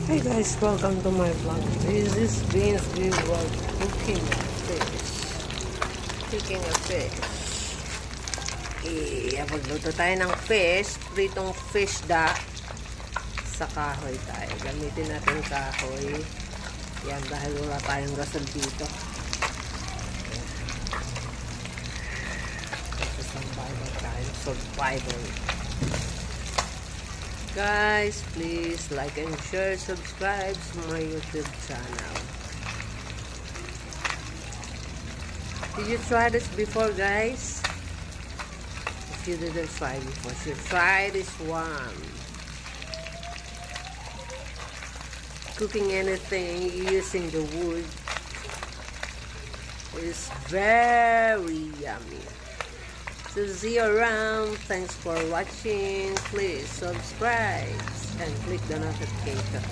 Hey guys, welcome to my vlog. This is Vince. We were cooking a fish. Cooking a fish. Magluto tayo ng fish. Pritong fish da. Sa kahoy tayo. Gamitin natin kahoy. Yan, dahil wala tayong gasol dito. Kasi survival tayo. Survival. Guys, please like and share, subscribe to my YouTube channel. Did you try this before, guys? If you didn't try before, you should try this one. Cooking anything using the wood is very yummy. So see you around. Thanks for watching. Please subscribe and click the notification.